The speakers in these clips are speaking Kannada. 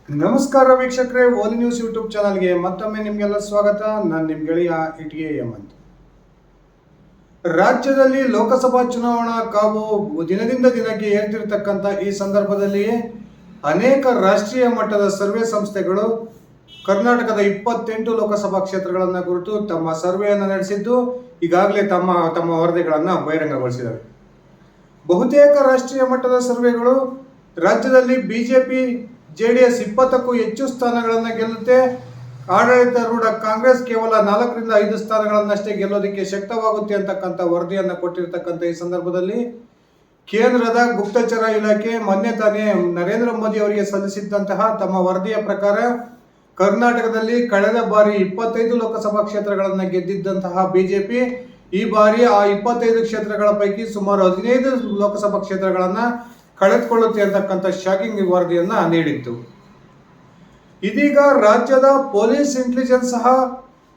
ನಮಸ್ಕಾರ ವೀಕ್ಷಕರೇ, ಓಲಿ ನ್ಯೂಸ್ ಯೂಟ್ಯೂಬ್ ಚಾನಲ್ಗೆ ಮತ್ತೊಮ್ಮೆ ನಿಮಗೆಲ್ಲ ಸ್ವಾಗತ. ನಾನು ನಿಮ್ಮ ಗೆಳೆಯ ಇಟಿಗೆ ಹೇಮಂತ್. ರಾಜ್ಯದಲ್ಲಿ ಲೋಕಸಭಾ ಚುನಾವಣಾ ಕಾವು ದಿನದಿಂದ ದಿನಕ್ಕೆ ಏರ್ತಿರ್ತಕ್ಕಂಥ ಈ ಸಂದರ್ಭದಲ್ಲಿ ಅನೇಕ ರಾಷ್ಟ್ರೀಯ ಮಟ್ಟದ ಸರ್ವೆ ಸಂಸ್ಥೆಗಳು ಕರ್ನಾಟಕದ 28 ಲೋಕಸಭಾ ಕ್ಷೇತ್ರಗಳನ್ನು ಕುರಿತು ತಮ್ಮ ಸರ್ವೆಯನ್ನು ನಡೆಸಿದ್ದು ಈಗಾಗಲೇ ತಮ್ಮ ವರದಿಗಳನ್ನು ಬಹಿರಂಗಗೊಳಿಸಿದ್ದಾರೆ. ಬಹುತೇಕ ರಾಷ್ಟ್ರೀಯ ಮಟ್ಟದ ಸರ್ವೆಗಳು ರಾಜ್ಯದಲ್ಲಿ ಬಿಜೆಪಿ JDS 20ಕ್ಕೂ ಹೆಚ್ಚು ಸ್ಥಾನಗಳನ್ನು ಗೆಲ್ಲುತ್ತೆ. ಆಡಳಿತಾರೂಢ ಕಾಂಗ್ರೆಸ್ ಕೇವಲ 4ರಿಂದ 5 ಸ್ಥಾನಗಳನ್ನಷ್ಟೇ ಗೆಲ್ಲೋದಕ್ಕೆ ಶಕ್ತವಾಗುತ್ತೆ ಅಂತಕ್ಕಂಥ ವರದಿಯನ್ನು ಕೊಟ್ಟಿರ್ತಕ್ಕಂಥ ಈ ಸಂದರ್ಭದಲ್ಲಿ ಕೇಂದ್ರದ ಗುಪ್ತಚರ ಇಲಾಖೆ ಮೊನ್ನೆ ತಾನೇ ನರೇಂದ್ರ ಮೋದಿ ಅವರಿಗೆ ಸಲ್ಲಿಸಿದ್ದಂತಹ ತಮ್ಮ ವರದಿಯ ಪ್ರಕಾರ ಕರ್ನಾಟಕದಲ್ಲಿ ಕಳೆದ ಬಾರಿ 25 ಲೋಕಸಭಾ ಕ್ಷೇತ್ರಗಳನ್ನು ಗೆದ್ದಿದ್ದಂತಹ ಬಿಜೆಪಿ ಈ ಬಾರಿ ಆ 25 ಕ್ಷೇತ್ರಗಳ ಪೈಕಿ ಸುಮಾರು 15 ಲೋಕಸಭಾ ಕ್ಷೇತ್ರಗಳನ್ನು ಕಳೆದುಕೊಳ್ಳುತ್ತೆ ಅಂತಕ್ಕಂಥ ಶಾಕಿಂಗ್ ವರದಿಯನ್ನ ನೀಡಿತ್ತು. ಇದೀಗ ರಾಜ್ಯದ ಪೊಲೀಸ್ ಇಂಟೆಲಿಜೆನ್ಸ್ ಸಹ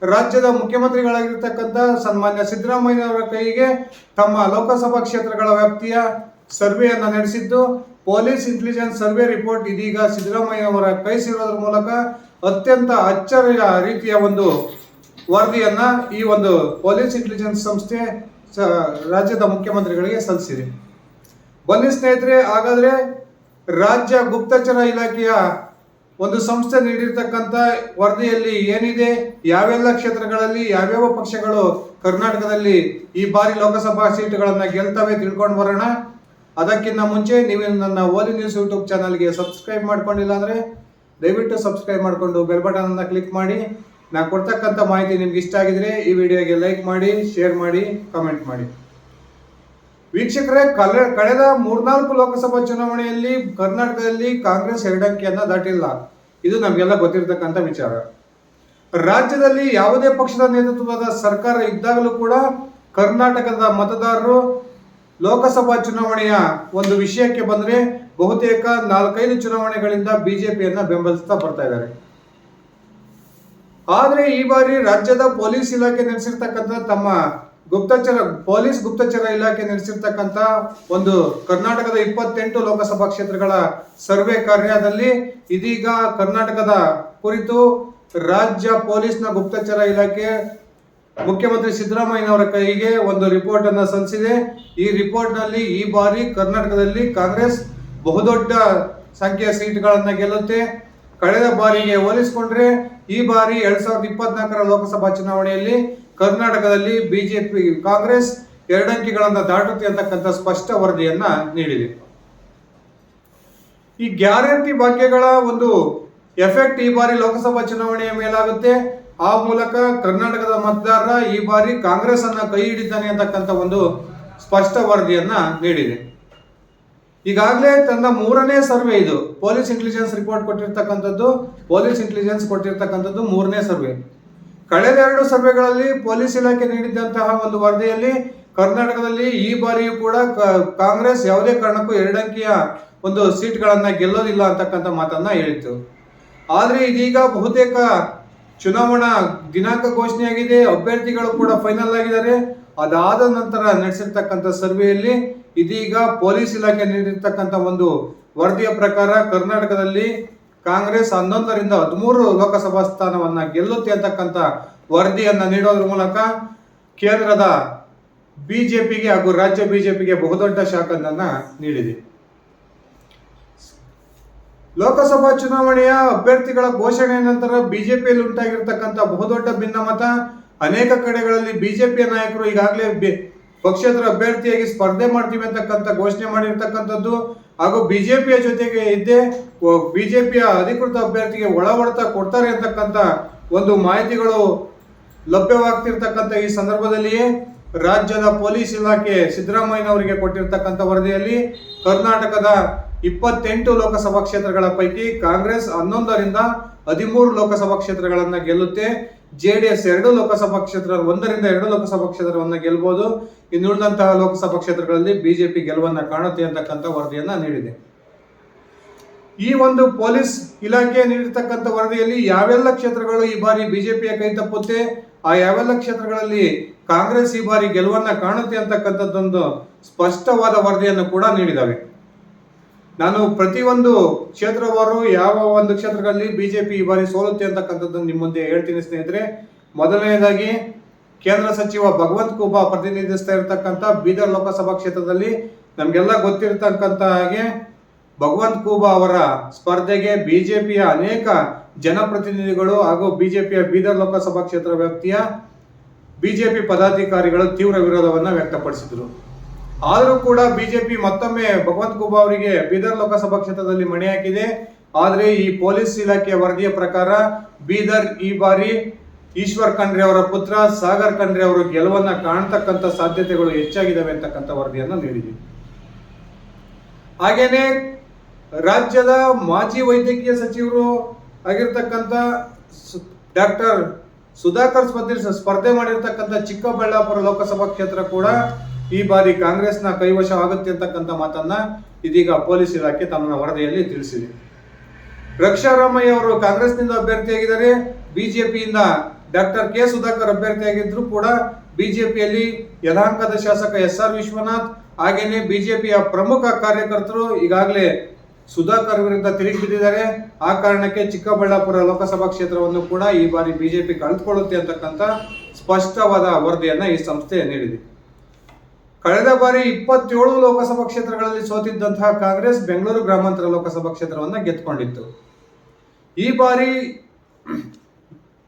ರಾಜ್ಯದ ಮುಖ್ಯಮಂತ್ರಿಗಳಾಗಿರ್ತಕ್ಕಂಥ ಸನ್ಮಾನ್ಯ ಸಿದ್ದರಾಮಯ್ಯನವರ ಕೈಗೆ ತಮ್ಮ ಲೋಕಸಭಾ ಕ್ಷೇತ್ರಗಳ ವ್ಯಾಪ್ತಿಯ ಸರ್ವೆಯನ್ನು ನಡೆಸಿದ್ದು, ಪೊಲೀಸ್ ಇಂಟೆಲಿಜೆನ್ಸ್ ಸರ್ವೆ ರಿಪೋರ್ಟ್ ಇದೀಗ ಸಿದ್ದರಾಮಯ್ಯನವರ ಕೈ ಸೇರೋದ್ರ ಮೂಲಕ ಅತ್ಯಂತ ಅಚ್ಚರಿಯ ರೀತಿಯ ಒಂದು ವರದಿಯನ್ನ ಈ ಒಂದು ಪೊಲೀಸ್ ಇಂಟೆಲಿಜೆನ್ಸ್ ಸಂಸ್ಥೆ ರಾಜ್ಯದ ಮುಖ್ಯಮಂತ್ರಿಗಳಿಗೆ ಸಲ್ಲಿಸಿದೆ. ಬನ್ನಿ ಸ್ನೇಹಿತರೆ, ಹಾಗಾದ್ರೆ ರಾಜ್ಯ ಗುಪ್ತಚರ ಇಲಾಖೆಯ ಒಂದು ಸಂಸ್ಥೆ ನೀಡಿರ್ತಕ್ಕಂಥ ವರದಿಯಲ್ಲಿ ಏನಿದೆ, ಯಾವೆಲ್ಲ ಕ್ಷೇತ್ರಗಳಲ್ಲಿ ಯಾವ್ಯಾವ ಪಕ್ಷಗಳು ಕರ್ನಾಟಕದಲ್ಲಿ ಈ ಬಾರಿ ಲೋಕಸಭಾ ಸೀಟುಗಳನ್ನು ಗೆಲ್ತವೆ ತಿಳ್ಕೊಂಡು ಬರೋಣ. ಅದಕ್ಕಿಂತ ಮುಂಚೆ ನೀವು ನನ್ನ ಓಲಿ ನ್ಯೂಸ್ ಯೂಟ್ಯೂಬ್ ಚಾನಲ್ಗೆ ಸಬ್ಸ್ಕ್ರೈಬ್ ಮಾಡ್ಕೊಂಡಿಲ್ಲ ಅಂದರೆ ದಯವಿಟ್ಟು ಸಬ್ಸ್ಕ್ರೈಬ್ ಮಾಡಿಕೊಂಡು ಬೆಲ್ ಬಟನ್ ಅನ್ನು ಕ್ಲಿಕ್ ಮಾಡಿ. ನಾನು ಕೊಡ್ತಕ್ಕಂಥ ಮಾಹಿತಿ ನಿಮ್ಗೆ ಇಷ್ಟ ಆಗಿದ್ರೆ ಈ ವಿಡಿಯೋಗೆ ಲೈಕ್ ಮಾಡಿ, ಶೇರ್ ಮಾಡಿ, ಕಮೆಂಟ್ ಮಾಡಿ. ವೀಕ್ಷಕರೇ, ಕಳೆದ 3-4 ಲೋಕಸಭಾ ಚುನಾವಣೆಯಲ್ಲಿ ಕರ್ನಾಟಕದಲ್ಲಿ ಕಾಂಗ್ರೆಸ್ 2 ಅಂಕಿಯನ್ನ ದಾಟಿಲ್ಲ. ಇದು ನಮಗೆಲ್ಲ ಗೊತ್ತಿರತಕ್ಕಂಥ ವಿಚಾರ. ರಾಜ್ಯದಲ್ಲಿ ಯಾವುದೇ ಪಕ್ಷದ ನೇತೃತ್ವದ ಸರ್ಕಾರ ಇದ್ದಾಗಲೂ ಕೂಡ ಕರ್ನಾಟಕದ ಮತದಾರರು ಲೋಕಸಭಾ ಚುನಾವಣೆಯ ಒಂದು ವಿಷಯಕ್ಕೆ ಬಂದರೆ ಬಹುತೇಕ 4-5 ಚುನಾವಣೆಗಳಿಂದ ಬಿಜೆಪಿಯನ್ನ ಬೆಂಬಲಿಸ್ತಾ ಬರ್ತಾ ಇದ್ದಾರೆ. ಆದ್ರೆ ಈ ಬಾರಿ ರಾಜ್ಯದ ಪೊಲೀಸ್ ಇಲಾಖೆ ನಡೆಸಿರ್ತಕ್ಕಂಥ ತಮ್ಮ ಪೊಲೀಸ್ ಗುಪ್ತಚರ ಇಲಾಖೆ ನಡೆಸಿರ್ತಕ್ಕಂಥ ಒಂದು ಕರ್ನಾಟಕದ 28 ಲೋಕಸಭಾ ಕ್ಷೇತ್ರಗಳ ಸರ್ವೆ ಕಾರ್ಯದಲ್ಲಿ ಇದೀಗ ಕರ್ನಾಟಕದ ಕುರಿತು ರಾಜ್ಯ ಪೊಲೀಸ್ನ ಗುಪ್ತಚರ ಇಲಾಖೆ ಮುಖ್ಯಮಂತ್ರಿ ಸಿದ್ದರಾಮಯ್ಯನವರ ಕೈಗೆ ಒಂದು ರಿಪೋರ್ಟ್ ಅನ್ನು ಸಲ್ಲಿಸಿದೆ. ಈ ರಿಪೋರ್ಟ್ ನಲ್ಲಿ ಈ ಬಾರಿ ಕರ್ನಾಟಕದಲ್ಲಿ ಕಾಂಗ್ರೆಸ್ ಬಹುದೊಡ್ಡ ಸಂಖ್ಯೆಯ ಸೀಟ್ಗಳನ್ನ ಗೆಲ್ಲುತ್ತೆ. ಕಳೆದ ಬಾರಿಗೆ ಹೋಲಿಸಿಕೊಂಡ್ರೆ ಈ ಬಾರಿ 2024ರ ಲೋಕಸಭಾ ಚುನಾವಣೆಯಲ್ಲಿ ಕರ್ನಾಟಕದಲ್ಲಿ ಬಿಜೆಪಿ ಕಾಂಗ್ರೆಸ್ 2 ಅಂಕಿಗಳನ್ನು ದಾಟುತ್ತೆ ಅಂತಕ್ಕಂಥ ಸ್ಪಷ್ಟ ವರದಿಯನ್ನ ನೀಡಿದೆ. ಈ ಗ್ಯಾರಂಟಿ ಭಾಗ್ಯಗಳ ಒಂದು ಎಫೆಕ್ಟ್ ಈ ಬಾರಿ ಲೋಕಸಭಾ ಚುನಾವಣೆಯ ಮೇಲಾಗುತ್ತೆ. ಆ ಮೂಲಕ ಕರ್ನಾಟಕದ ಮತದಾರ ಈ ಬಾರಿ ಕಾಂಗ್ರೆಸ್ ಅನ್ನ ಕೈ ಹಿಡಿತಾನೆ ಅಂತಕ್ಕಂಥ ಒಂದು ಸ್ಪಷ್ಟ ವರದಿಯನ್ನ ನೀಡಿದೆ. ಈಗಾಗಲೇ ತನ್ನ 3ನೇ ಸರ್ವೆ ಇದು. ಪೊಲೀಸ್ ಇಂಟೆಲಿಜೆನ್ಸ್ ರಿಪೋರ್ಟ್ ಕೊಟ್ಟಿರ್ತಕ್ಕಂಥದ್ದು, ಪೊಲೀಸ್ ಇಂಟೆಲಿಜೆನ್ಸ್ ಕೊಟ್ಟಿರ್ತಕ್ಕಂಥದ್ದು 3ನೇ ಸರ್ವೆ. ಕಳೆದ 2 ಸರ್ವೆಗಳಲ್ಲಿ ಪೊಲೀಸ್ ಇಲಾಖೆ ನೀಡಿದಂತಹ ಒಂದು ವರದಿಯಲ್ಲಿ ಕರ್ನಾಟಕದಲ್ಲಿ ಈ ಬಾರಿಯೂ ಕೂಡ ಕಾಂಗ್ರೆಸ್ ಯಾವುದೇ ಕಾರಣಕ್ಕೂ 2 ಅಂಕಿಯ ಒಂದು ಸೀಟ್ಗಳನ್ನ ಗೆಲ್ಲೋದಿಲ್ಲ ಅಂತಕ್ಕಂಥ ಮಾತನ್ನ ಹೇಳಿತ್ತು. ಆದ್ರೆ ಇದೀಗ ಬಹುತೇಕ ಚುನಾವಣಾ ದಿನಾಂಕ ಘೋಷಣೆಯಾಗಿದೆ, ಅಭ್ಯರ್ಥಿಗಳು ಕೂಡ ಫೈನಲ್ ಆಗಿದ್ದಾರೆ. ಅದಾದ ನಂತರ ನಡೆಸಿರ್ತಕ್ಕಂಥ ಸರ್ವೆಯಲ್ಲಿ ಇದೀಗ ಪೊಲೀಸ್ ಇಲಾಖೆ ನೀಡಿರ್ತಕ್ಕಂಥ ಒಂದು ವರದಿಯ ಪ್ರಕಾರ ಕರ್ನಾಟಕದಲ್ಲಿ ಕಾಂಗ್ರೆಸ್ 11ರಿಂದ 13 ಲೋಕಸಭಾ ಸ್ಥಾನವನ್ನ ಗೆಲ್ಲುತ್ತೆ ಅಂತಕ್ಕಂಥ ವರದಿಯನ್ನ ನೀಡೋದ್ರ ಮೂಲಕ ಕೇಂದ್ರದ ಬಿಜೆಪಿಗೆ ಹಾಗೂ ರಾಜ್ಯ ಬಿಜೆಪಿಗೆ ಬಹುದೊಡ್ಡ ಶಾಕ್ ಅನ್ನ ನೀಡಿದೆ. ಲೋಕಸಭಾ ಚುನಾವಣೆಯ ಅಭ್ಯರ್ಥಿಗಳ ಘೋಷಣೆಯ ನಂತರ ಬಿಜೆಪಿಯಲ್ಲಿ ಉಂಟಾಗಿರ್ತಕ್ಕಂಥ ಬಹುದೊಡ್ಡ ಭಿನ್ನಮತ. ಅನೇಕ ಕಡೆಗಳಲ್ಲಿ ಬಿಜೆಪಿಯ ನಾಯಕರು ಈಗಾಗಲೇ ಪಕ್ಷೇತರ ಅಭ್ಯರ್ಥಿಯಾಗಿ ಸ್ಪರ್ಧೆ ಮಾಡ್ತೀವಿ ಅಂತಕ್ಕಂಥ ಘೋಷಣೆ ಮಾಡಿರ್ತಕ್ಕಂಥದ್ದು ಹಾಗೂ ಬಿಜೆಪಿಯ ಜೊತೆಗೆ ಇದ್ದೇ ಬಿಜೆಪಿಯ ಅಧಿಕೃತ ಅಭ್ಯರ್ಥಿಗೆ ಒಳ ಹೊಡೆತ ಕೊಡ್ತಾರೆ ಅಂತಕ್ಕಂಥ ಒಂದು ಮಾಹಿತಿಗಳು ಲಭ್ಯವಾಗ್ತಿರ್ತಕ್ಕಂಥ ಈ ಸಂದರ್ಭದಲ್ಲಿಯೇ ರಾಜ್ಯದ ಪೊಲೀಸ್ ಇಲಾಖೆ ಸಿದ್ದರಾಮಯ್ಯನವರಿಗೆ ಕೊಟ್ಟಿರ್ತಕ್ಕಂಥ ವರದಿಯಲ್ಲಿ ಕರ್ನಾಟಕದ 28 ಲೋಕಸಭಾ ಕ್ಷೇತ್ರಗಳ ಪೈಕಿ ಕಾಂಗ್ರೆಸ್ 11ರಿಂದ 13 ಲೋಕಸಭಾ ಕ್ಷೇತ್ರಗಳನ್ನ ಗೆಲ್ಲುತ್ತೆ. JDS 1ರಿಂದ 2 ಲೋಕಸಭಾ ಕ್ಷೇತ್ರವನ್ನ ಗೆಲ್ಲಬಹುದು. ಇನ್ನುಳಿದಂತಹ ಲೋಕಸಭಾ ಕ್ಷೇತ್ರಗಳಲ್ಲಿ ಬಿಜೆಪಿ ಗೆಲುವನ್ನ ಕಾಣುತ್ತೆ ಅಂತಕ್ಕಂಥ ವರದಿಯನ್ನ ನೀಡಿದೆ. ಈ ಒಂದು ಪೊಲೀಸ್ ಇಲಾಖೆ ನೀಡಿರ್ತಕ್ಕಂಥ ವರದಿಯಲ್ಲಿ ಯಾವೆಲ್ಲ ಕ್ಷೇತ್ರಗಳು ಈ ಬಾರಿ ಬಿಜೆಪಿಯ ಕೈ ತಪ್ಪುತ್ತೆ, ಆ ಯಾವೆಲ್ಲ ಕ್ಷೇತ್ರಗಳಲ್ಲಿ ಕಾಂಗ್ರೆಸ್ ಈ ಬಾರಿ ಗೆಲುವನ್ನ ಕಾಣುತ್ತೆ ಅಂತಕ್ಕಂಥದ್ದೊಂದು ಸ್ಪಷ್ಟವಾದ ವರದಿಯನ್ನು ಕೂಡ ನೀಡಿದಾವೆ. ನಾನು ಪ್ರತಿಯೊಂದು ಕ್ಷೇತ್ರವಾರು ಯಾವ ಒಂದು ಕ್ಷೇತ್ರಗಳಲ್ಲಿ ಬಿಜೆಪಿ ಈ ಬಾರಿ ಸೋಲುತ್ತೆ ಅಂತಕ್ಕಂಥದ್ದನ್ನು ನಿಮ್ಮ ಮುಂದೆ ಹೇಳ್ತೀನಿ ಸ್ನೇಹಿತರೆ. ಮೊದಲನೇದಾಗಿ ಕೇಂದ್ರ ಸಚಿವ ಭಗವಂತ್ ಖೂಬಾ ಪ್ರತಿನಿಧಿಸ್ತಾ ಇರತಕ್ಕಂಥ ಬೀದರ್ ಲೋಕಸಭಾ ಕ್ಷೇತ್ರದಲ್ಲಿ ನಮಗೆಲ್ಲ ಗೊತ್ತಿರತಕ್ಕಂಥ ಹಾಗೆ ಭಗವಂತ್ ಖೂಬಾ ಅವರ ಸ್ಪರ್ಧೆಗೆ ಬಿಜೆಪಿಯ ಅನೇಕ ಜನಪ್ರತಿನಿಧಿಗಳು ಹಾಗೂ ಬಿಜೆಪಿಯ ಬೀದರ್ ಲೋಕಸಭಾ ಕ್ಷೇತ್ರ ವ್ಯಾಪ್ತಿಯ ಬಿಜೆಪಿ ಪದಾಧಿಕಾರಿಗಳು ತೀವ್ರ ವಿರೋಧವನ್ನು ವ್ಯಕ್ತಪಡಿಸಿದರು. ಆದರೂ ಕೂಡ ಬಿಜೆಪಿ ಮತ್ತೊಮ್ಮೆ ಭಗವಂತ್ ಖೂಬಾ ಅವರಿಗೆ ಬೀದರ್ ಲೋಕಸಭಾ ಕ್ಷೇತ್ರದಲ್ಲಿ ಮಣೆ ಹಾಕಿದೆ. ಆದರೆ ಈ ಪೊಲೀಸ್ ಇಲಾಖೆಯ ವರದಿಯ ಪ್ರಕಾರ ಬೀದರ್ ಈ ಬಾರಿ ಈಶ್ವರ್ ಖಂಡ್ರೆ ಅವರ ಪುತ್ರ ಸಾಗರ್ ಖಂಡ್ರೆ ಅವರು ಗೆಲುವನ್ನ ಕಾಣತಕ್ಕಂಥ ಸಾಧ್ಯತೆಗಳು ಹೆಚ್ಚಾಗಿದ್ದಾವೆ ಅಂತಕ್ಕಂಥ ವರದಿಯನ್ನು ನೀಡಿದೆ. ಹಾಗೇನೆ ರಾಜ್ಯದ ಮಾಜಿ ವೈದ್ಯಕೀಯ ಸಚಿವರು ಆಗಿರ್ತಕ್ಕಂಥ ಡಾಕ್ಟರ್ ಸುಧಾಕರ್ ಸ್ಪರ್ಧೆ ಮಾಡಿರ್ತಕ್ಕಂಥ ಚಿಕ್ಕಬಳ್ಳಾಪುರ ಲೋಕಸಭಾ ಕ್ಷೇತ್ರ ಕೂಡ ಈ ಬಾರಿ ಕಾಂಗ್ರೆಸ್ನ ಕೈವಶ ಆಗುತ್ತೆ ಅಂತಕ್ಕಂಥ ಮಾತನ್ನ ಇದೀಗ ಪೊಲೀಸ್ ಇಲಾಖೆ ತನ್ನ ವರದಿಯಲ್ಲಿ ತಿಳಿಸಿದೆ. ರಕ್ಷಾರಾಮಯ್ಯ ಅವರು ಕಾಂಗ್ರೆಸ್ನಿಂದ ಅಭ್ಯರ್ಥಿಯಾಗಿದ್ದಾರೆ. ಬಿಜೆಪಿಯಿಂದ ಡಾಕ್ಟರ್ ಕೆ ಸುಧಾಕರ್ ಅಭ್ಯರ್ಥಿಯಾಗಿದ್ರು ಕೂಡ ಬಿಜೆಪಿಯಲ್ಲಿ ಯಲಹಂಕದ ಶಾಸಕ SR ವಿಶ್ವನಾಥ್ ಹಾಗೇನೆ ಬಿಜೆಪಿಯ ಪ್ರಮುಖ ಕಾರ್ಯಕರ್ತರು ಈಗಾಗಲೇ ಸುಧಾಕರ್ ವಿರುದ್ಧ ತಿರುಗಿ ಬಿದ್ದಿದ್ದಾರೆ. ಆ ಕಾರಣಕ್ಕೆ ಚಿಕ್ಕಬಳ್ಳಾಪುರ ಲೋಕಸಭಾ ಕ್ಷೇತ್ರವನ್ನು ಕೂಡ ಈ ಬಾರಿ ಬಿಜೆಪಿ ಕಳೆದುಕೊಳ್ಳುತ್ತೆ ಅಂತಕ್ಕಂಥ ಸ್ಪಷ್ಟವಾದ ವರದಿಯನ್ನ ಈ ಸಂಸ್ಥೆ ನೀಡಿದೆ. ಕಳೆದ ಬಾರಿ 27 ಲೋಕಸಭಾ ಕ್ಷೇತ್ರಗಳಲ್ಲಿ ಸೋತಿದ್ದಂತಹ ಕಾಂಗ್ರೆಸ್ ಬೆಂಗಳೂರು ಗ್ರಾಮಾಂತರ ಲೋಕಸಭಾ ಕ್ಷೇತ್ರವನ್ನು ಗೆದ್ದುಕೊಂಡಿತ್ತು. ಈ ಬಾರಿ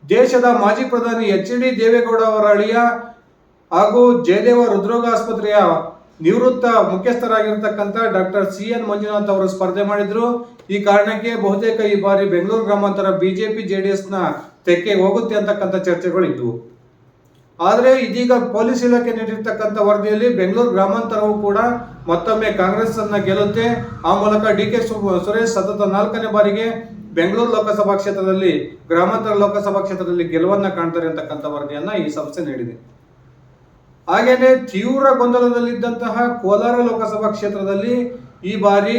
ದೇಶದ ಮಾಜಿ ಪ್ರಧಾನಿ HD ದೇವೇಗೌಡ ಅವರ ಅಳಿಯ ಹಾಗೂ ಜಯದೇವ ಹೃದ್ರೋಗ ಆಸ್ಪತ್ರೆಯ ನಿವೃತ್ತ ಮುಖ್ಯಸ್ಥರಾಗಿರ್ತಕ್ಕಂಥ ಡಾಕ್ಟರ್ CN ಮಂಜುನಾಥ್ ಅವರು ಸ್ಪರ್ಧೆ ಮಾಡಿದ್ರು. ಈ ಕಾರಣಕ್ಕೆ ಬಹುತೇಕ ಈ ಬಾರಿ ಬೆಂಗಳೂರು ಗ್ರಾಮಾಂತರ ಬಿಜೆಪಿ JDS ತೆಕ್ಕೆ ಹೋಗುತ್ತೆ ಅಂತಕ್ಕಂಥ ಚರ್ಚೆಗಳು ಇದ್ವು. ಆದರೆ ಇದೀಗ ಪೊಲೀಸ್ ಇಲಾಖೆ ನೀಡಿರ್ತಕ್ಕಂಥ ವರದಿಯಲ್ಲಿ ಬೆಂಗಳೂರು ಗ್ರಾಮಾಂತರವು ಕೂಡ ಮತ್ತೊಮ್ಮೆ ಕಾಂಗ್ರೆಸ್ ಅನ್ನ ಗೆಲ್ಲುತ್ತೆ. ಆ ಮೂಲಕ DK ಸುರೇಶ್ ಸತತ 4ನೇ ಬಾರಿಗೆ ಬೆಂಗಳೂರು ಲೋಕಸಭಾ ಕ್ಷೇತ್ರದಲ್ಲಿ ಗ್ರಾಮಾಂತರ ಲೋಕಸಭಾ ಕ್ಷೇತ್ರದಲ್ಲಿ ಗೆಲುವನ್ನ ಕಾಣ್ತಾರೆ ಅಂತಕ್ಕಂಥ ವರದಿಯನ್ನ ಈ ಸಂಸ್ಥೆ ನೀಡಿದೆ. ಹಾಗೇನೆ ತೀವ್ರ ಗೊಂದಲದಲ್ಲಿದ್ದಂತಹ ಕೋಲಾರ ಲೋಕಸಭಾ ಕ್ಷೇತ್ರದಲ್ಲಿ ಈ ಬಾರಿ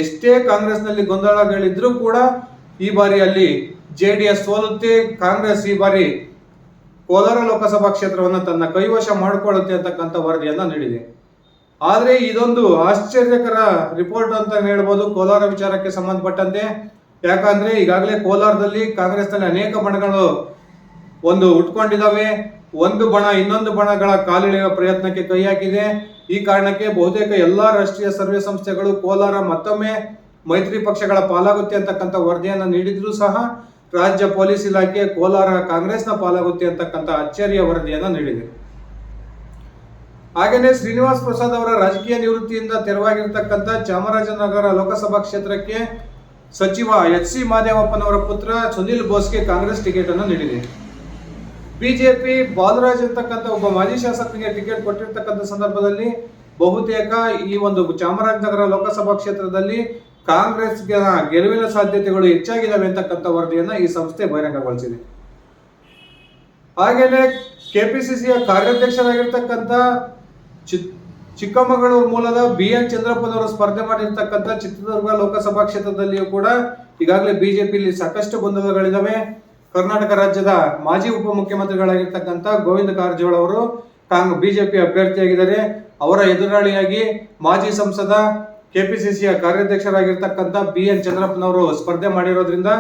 ಎಷ್ಟೇ ಕಾಂಗ್ರೆಸ್ನಲ್ಲಿ ಗೊಂದಲಗಳಿದ್ರೂ ಕೂಡ ಈ ಬಾರಿ ಅಲ್ಲಿ JDS ಸೋಲುತ್ತೆ. ಕಾಂಗ್ರೆಸ್ ಈ ಬಾರಿ ಕೋಲಾರ ಲೋಕಸಭಾ ಕ್ಷೇತ್ರವನ್ನು ತನ್ನ ಕೈವಶ ಮಾಡಿಕೊಳ್ಳುತ್ತೆ ಅಂತಕ್ಕಂಥ ವರದಿಯನ್ನ ನೀಡಿದೆ. ಆದರೆ ಇದೊಂದು ಆಶ್ಚರ್ಯಕರ ರಿಪೋರ್ಟ್ ಅಂತ ಹೇಳ್ಬೋದು ಕೋಲಾರ ವಿಚಾರಕ್ಕೆ ಸಂಬಂಧಪಟ್ಟಂತೆ. ಯಾಕಂದ್ರೆ ಈಗಾಗಲೇ ಕೋಲಾರದಲ್ಲಿ ಕಾಂಗ್ರೆಸ್ನಲ್ಲಿ ಅನೇಕ ಬಣಗಳು ಒಂದು ಉಟ್ಕೊಂಡಿದ್ದಾವೆ. ಒಂದು ಬಣ ಇನ್ನೊಂದು ಬಣಗಳ ಕಾಲಿಳೆಯುವ ಪ್ರಯತ್ನಕ್ಕೆ ಕೈ ಹಾಕಿದೆ. ಈ ಕಾರಣಕ್ಕೆ ಬಹುತೇಕ ಎಲ್ಲಾ ರಾಷ್ಟ್ರೀಯ ಸರ್ವೆ ಸಂಸ್ಥೆಗಳು ಕೋಲಾರ ಮತ್ತೊಮ್ಮೆ ಮೈತ್ರಿ ಪಕ್ಷಗಳ ಪಾಲಾಗುತ್ತೆ ಅಂತಕ್ಕಂಥ ವರದಿಯನ್ನ ನೀಡಿದ್ರು ಸಹ ರಾಜ್ಯ ಪೊಲೀಸ್ ಇಲಾಖೆ ಕೋಲಾರ ಕಾಂಗ್ರೆಸ್ನ ಪಾಲಾಗುತ್ತೆ ಅಂತಕ್ಕಂಥ ಅಚ್ಚರಿಯ ವರದಿಯನ್ನ ನೀಡಿದೆ. ಹಾಗೇನೆ ಶ್ರೀನಿವಾಸ್ ಪ್ರಸಾದ್ ಅವರ ರಾಜಕೀಯ ನಿವೃತ್ತಿಯಿಂದ ತೆರವಾಗಿರ್ತಕ್ಕಂಥ ಚಾಮರಾಜನಗರ ಲೋಕಸಭಾ ಕ್ಷೇತ್ರಕ್ಕೆ ಸಚಿವ HC ಮಾದೇವಪ್ಪನವರ ಪುತ್ರ ಸುನಿಲ್ ಬೋಸ್ಗೆ ಕಾಂಗ್ರೆಸ್ ಟಿಕೆಟ್ ಅನ್ನು ನೀಡಿದೆ. ಬಿಜೆಪಿ ಬಾಲರಾಜ್ ಅಂತಕ್ಕಂಥ ಒಬ್ಬ ಮಾಜಿ ಶಾಸಕರಿಗೆ ಟಿಕೆಟ್ ಕೊಟ್ಟಿರ್ತಕ್ಕಂಥ ಸಂದರ್ಭದಲ್ಲಿ ಬಹುತೇಕ ಈ ಒಂದು ಚಾಮರಾಜನಗರ ಲೋಕಸಭಾ ಕ್ಷೇತ್ರದಲ್ಲಿ ಕಾಂಗ್ರೆಸ್ ಗೆಲುವಿನ ಸಾಧ್ಯತೆಗಳು ಹೆಚ್ಚಾಗಿದ್ದಾವೆ ಅಂತಕ್ಕಂಥ ವರದಿಯನ್ನ ಈ ಸಂಸ್ಥೆ ಬಹಿರಂಗಗೊಳಿಸಿದೆ. ಹಾಗೇನೆ ಕೆಪಿಸಿಸಿಯ ಕಾರ್ಯಾಧ್ಯಕ್ಷರಾಗಿರ್ತಕ್ಕಂಥ ಚಿಕ್ಕಮಗಳೂರು ಮೂಲದ BN ಚಂದ್ರಪ್ಪನವರು ಸ್ಪರ್ಧೆ ಮಾಡಿರ್ತಕ್ಕಂಥ ಚಿತ್ರದುರ್ಗ ಲೋಕಸಭಾ ಕ್ಷೇತ್ರದಲ್ಲಿಯೂ ಕೂಡ ಈಗಾಗಲೇ ಬಿಜೆಪಿಯಲ್ಲಿ ಸಾಕಷ್ಟು ಗೊಂದಲಗಳಿದ್ದಾವೆ. ಕರ್ನಾಟಕ ರಾಜ್ಯದ ಮಾಜಿ ಉಪಮುಖ್ಯಮಂತ್ರಿಗಳಾಗಿರ್ತಕ್ಕಂಥ ಗೋವಿಂದ ಕಾರಜೋಳ ಅವರು ಬಿಜೆಪಿ ಅಭ್ಯರ್ಥಿಯಾಗಿದ್ದಾರೆ. ಅವರ ಎದುರಾಳಿಯಾಗಿ ಮಾಜಿ ಸಂಸದ ಕೆಪಿಸಿಸಿಯ ಕಾರ್ಯಾಧ್ಯಕ್ಷರಾಗಿರ್ತಕ್ಕಂಥ BN ಚಂದ್ರಪ್ಪನವರು ಸ್ಪರ್ಧೆ ಮಾಡಿರೋದ್ರಿಂದ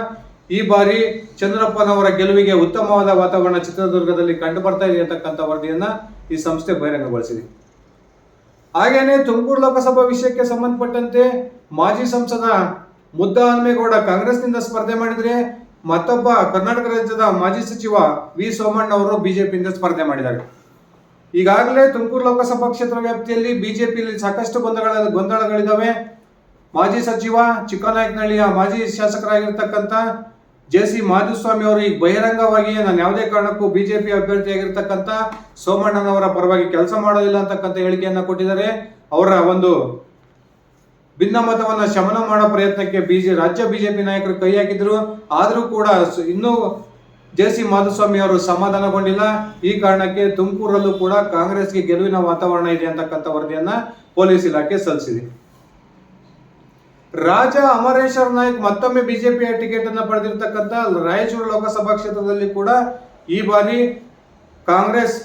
ಈ ಬಾರಿ ಚಂದ್ರಪ್ಪನವರ ಗೆಲುವಿಗೆ ಉತ್ತಮವಾದ ವಾತಾವರಣ ಚಿತ್ರದುರ್ಗದಲ್ಲಿ ಕಂಡು ಬರ್ತಾ ಇದೆ ಅಂತಕ್ಕಂಥ ವರದಿಯನ್ನ ಈ ಸಂಸ್ಥೆ ಬಹಿರಂಗಗೊಳಿಸಿದೆ. ಹಾಗೇನೆ ತುಮಕೂರು ಲೋಕಸಭಾ ವಿಷಯಕ್ಕೆ ಸಂಬಂಧಪಟ್ಟಂತೆ ಮಾಜಿ ಸಂಸದ ಮುದ್ದಹನುಮೇಗೌಡ ಕಾಂಗ್ರೆಸ್ನಿಂದ ಸ್ಪರ್ಧೆ ಮಾಡಿದರೆ ಮತ್ತೊಬ್ಬ ಕರ್ನಾಟಕ ರಾಜ್ಯದ ಮಾಜಿ ಸಚಿವ ವಿ ಸೋಮಣ್ಣ ಅವರು ಬಿಜೆಪಿಯಿಂದ ಸ್ಪರ್ಧೆ ಮಾಡಿದ್ದಾರೆ. ಈಗಾಗಲೇ ತುಮಕೂರು ಲೋಕಸಭಾ ಕ್ಷೇತ್ರ ವ್ಯಾಪ್ತಿಯಲ್ಲಿ ಬಿಜೆಪಿಯಲ್ಲಿ ಸಾಕಷ್ಟು ಗೊಂದಲಗಳಿದ್ದಾವೆ. ಮಾಜಿ ಸಚಿವ ಚಿಕ್ಕನಾಯಕನಹಳ್ಳಿಯ ಮಾಜಿ ಶಾಸಕರಾಗಿರ್ತಕ್ಕಂಥ JC ಮಾಧುಸ್ವಾಮಿ ಅವರು ಈಗ ಬಹಿರಂಗವಾಗಿ ನಾನು ಯಾವುದೇ ಕಾರಣಕ್ಕೂ ಬಿಜೆಪಿ ಅಭ್ಯರ್ಥಿಯಾಗಿರ್ತಕ್ಕಂಥ ಸೋಮಣ್ಣನವರ ಪರವಾಗಿ ಕೆಲಸ ಮಾಡೋದಿಲ್ಲ ಅಂತಕ್ಕಂಥ ಹೇಳಿಕೆಯನ್ನ ಕೊಟ್ಟಿದ್ದಾರೆ. ಅವರ ಒಂದು ಭಿನ್ನಮತವನ್ನ ಶಮನ ಮಾಡೋ ಪ್ರಯತ್ನಕ್ಕೆ ರಾಜ್ಯ ಬಿಜೆಪಿ ನಾಯಕರು ಕೈ ಹಾಕಿದ್ರು. ಆದರೂ ಕೂಡ ಇನ್ನೂ JC ಮಾಧುಸ್ವಾಮಿ ಅವರು ಸಮಾಧಾನಗೊಂಡಿಲ್ಲ. ಈ ಕಾರಣಕ್ಕೆ ತುಮಕೂರಲ್ಲೂ ಕೂಡ ಕಾಂಗ್ರೆಸ್ಗೆ ಗೆಲುವಿನ ವಾತಾವರಣ ಇದೆ ಅಂತಕ್ಕಂಥ ವರದಿಯನ್ನ ಪೊಲೀಸ್ ಇಲಾಖೆ ಸಲ್ಲಿಸಿದೆ. ರಾಜ ಅಮರೇಶ್ವರ್ ನಾಯಕ್ ಮತ್ತೊಮ್ಮೆ ಬಿಜೆಪಿಯ ಟಿಕೆಟ್ ಅನ್ನು ಪಡೆದಿರತಕ್ಕಂಥ ರಾಯಚೂರು ಲೋಕಸಭಾ ಕ್ಷೇತ್ರದಲ್ಲಿ ಕೂಡ ಈ ಬಾರಿ ಕಾಂಗ್ರೆಸ್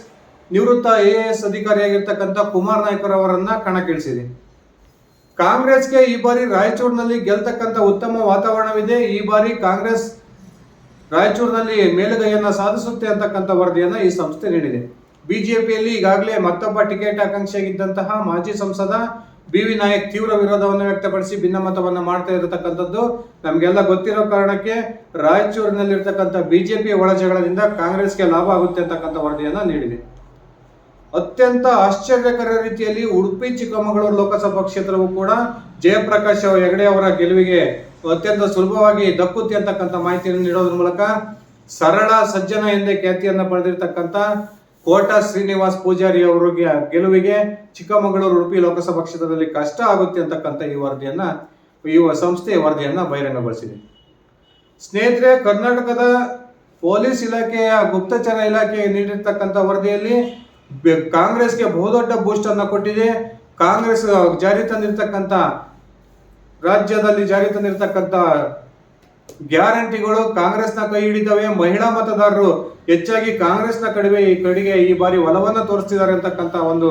ನಿವೃತ್ತ AAS ಅಧಿಕಾರಿಯಾಗಿರ್ತಕ್ಕಂಥ ಕುಮಾರ್ ನಾಯ್ಕರ್ ಅವರನ್ನ ಕಣಕ್ಕಿಳಿಸಿದೆ. ಕಾಂಗ್ರೆಸ್ಗೆ ಈ ಬಾರಿ ರಾಯಚೂರಿನಲ್ಲಿ ಗೆಲ್ತಕ್ಕಂಥ ಉತ್ತಮ ವಾತಾವರಣವಿದೆ. ಈ ಬಾರಿ ಕಾಂಗ್ರೆಸ್ ರಾಯಚೂರಿನಲ್ಲಿ ಮೇಲುಗೈಯನ್ನ ಸಾಧಿಸುತ್ತೆ ಅಂತಕ್ಕಂಥ ವರದಿಯನ್ನ ಈ ಸಂಸ್ಥೆ ನೀಡಿದೆ. ಬಿಜೆಪಿಯಲ್ಲಿ ಈಗಾಗಲೇ ಮತ್ತೊಬ್ಬ ಟಿಕೆಟ್ ಆಕಾಂಕ್ಷಿಯಾಗಿದ್ದಂತಹ ಮಾಜಿ ಸಂಸದ ಬಿ.ವಿ. ನಾಯಕ್ ತೀವ್ರ ವಿರೋಧವನ್ನು ವ್ಯಕ್ತಪಡಿಸಿ ಭಿನ್ನಮತವನ್ನು ಮಾಡ್ತಾ ಇರತಕ್ಕಂಥದ್ದು ನಮಗೆಲ್ಲ ಗೊತ್ತಿರೋ ಕಾರಣಕ್ಕೆ ರಾಯಚೂರಿನಲ್ಲಿರ್ತಕ್ಕಂಥ ಬಿಜೆಪಿ ಒಳಜಗಳದಿಂದ ಕಾಂಗ್ರೆಸ್ಗೆ ಲಾಭ ಆಗುತ್ತೆ ಅಂತಕ್ಕಂಥ ವರದಿಯನ್ನ ನೀಡಿದೆ. ಅತ್ಯಂತ ಆಶ್ಚರ್ಯಕರ ರೀತಿಯಲ್ಲಿ ಉಡುಪಿ ಚಿಕ್ಕಮಗಳೂರು ಲೋಕಸಭಾ ಕ್ಷೇತ್ರವು ಕೂಡ ಜಯಪ್ರಕಾಶ್ ಹೆಗಡೆ ಅವರ ಗೆಲುವಿಗೆ ಅತ್ಯಂತ ಸುಲಭವಾಗಿ ದಕ್ಕುತ್ತೆ ಅಂತಕ್ಕಂಥ ಮಾಹಿತಿಯನ್ನು ನೀಡೋದ್ರ ಮೂಲಕ ಸರಳ ಸಜ್ಜನ ಎಂದೇ ಖ್ಯಾತಿಯನ್ನ ಪಡೆದಿರ್ತಕ್ಕಂಥ ಕೋಟಾ ಶ್ರೀನಿವಾಸ್ ಪೂಜಾರಿ ಅವರಿಗೆ ಗೆಲುವಿಗೆ ಚಿಕ್ಕಮಗಳೂರು ಉಡುಪಿ ಲೋಕಸಭಾ ಕ್ಷೇತ್ರದಲ್ಲಿ ಕಷ್ಟ ಆಗುತ್ತೆ ಅಂತಕ್ಕಂಥ ಈ ಸಂಸ್ಥೆ ವರದಿಯನ್ನ ಬಹಿರಂಗಗೊಳಿಸಿದೆ. ಸ್ನೇಹಿತರೆ, ಕರ್ನಾಟಕದ ಪೊಲೀಸ್ ಇಲಾಖೆಯ ಗುಪ್ತಚರ ಇಲಾಖೆ ನೀಡಿರ್ತಕ್ಕಂಥ ವರದಿಯಲ್ಲಿ ಕಾಂಗ್ರೆಸ್ಗೆ ಬಹುದೊಡ್ಡ ಬೂಸ್ಟ್ ಅನ್ನ ಕೊಟ್ಟಿದೆ. ಕಾಂಗ್ರೆಸ್ ರಾಜ್ಯದಲ್ಲಿ ಜಾರಿ ತಂದಿರತಕ್ಕಂಥ ಗ್ಯಾರಂಟಿಗಳು ಕಾಂಗ್ರೆಸ್ನ ಕೈ ಹಿಡಿದವೆ. ಮಹಿಳಾ ಮತದಾರರು ಹೆಚ್ಚಾಗಿ ಕಾಂಗ್ರೆಸ್ನ ಕಡೆಗೆ ಈ ಬಾರಿ ಒಲವನ್ನ ತೋರಿಸ್ತಿದ್ದಾರೆ ಅಂತಕ್ಕಂಥ ಒಂದು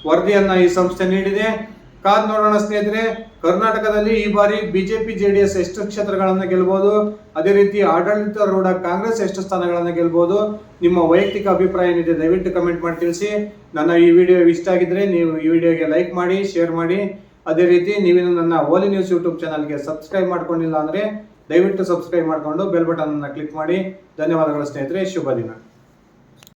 ವರದಿಯನ್ನ ಈ ಸಂಸ್ಥೆ ನೀಡಿದೆ. ಕಾದ್ ನೋಡೋಣ ಸ್ನೇಹಿತರೆ, ಕರ್ನಾಟಕದಲ್ಲಿ ಈ ಬಾರಿ ಬಿಜೆಪಿ ಜೆಡಿಎಸ್ ಎಷ್ಟು ಕ್ಷೇತ್ರಗಳನ್ನು ಗೆಲ್ಬಹುದು, ಅದೇ ರೀತಿ ಆಡಳಿತಾರೂಢ ಕಾಂಗ್ರೆಸ್ ಎಷ್ಟು ಸ್ಥಾನಗಳನ್ನು ಗೆಲ್ಬಹುದು. ನಿಮ್ಮ ವೈಯಕ್ತಿಕ ಅಭಿಪ್ರಾಯ ಏನಿದೆ ದಯವಿಟ್ಟು ಕಮೆಂಟ್ ಮಾಡಿ ತಿಳಿಸಿ. ನನ್ನ ಈ ವಿಡಿಯೋ ಇಷ್ಟ ಆಗಿದ್ರೆ ನೀವು ಈ ವಿಡಿಯೋಗೆ ಲೈಕ್ ಮಾಡಿ, ಶೇರ್ ಮಾಡಿ. ಅದೇ ರೀತಿ ನೀವೇನು ನನ್ನ ಓಲಿ ನ್ಯೂಸ್ ಯೂಟ್ಯೂಬ್ ಚಾನಲ್ಗೆ ಸಬ್ಸ್ಕ್ರೈಬ್ ಮಾಡ್ಕೊಂಡಿಲ್ಲ ಅಂದ್ರೆ ದಯವಿಟ್ಟು ಸಬ್ಸ್ಕ್ರೈಬ್ ಮಾಡಿಕೊಂಡು ಬೆಲ್ ಬಟನ್ ಅನ್ನು ಕ್ಲಿಕ್ ಮಾಡಿ. ಧನ್ಯವಾದಗಳು ಸ್ನೇಹಿತರೆ, ಶುಭ ದಿನ.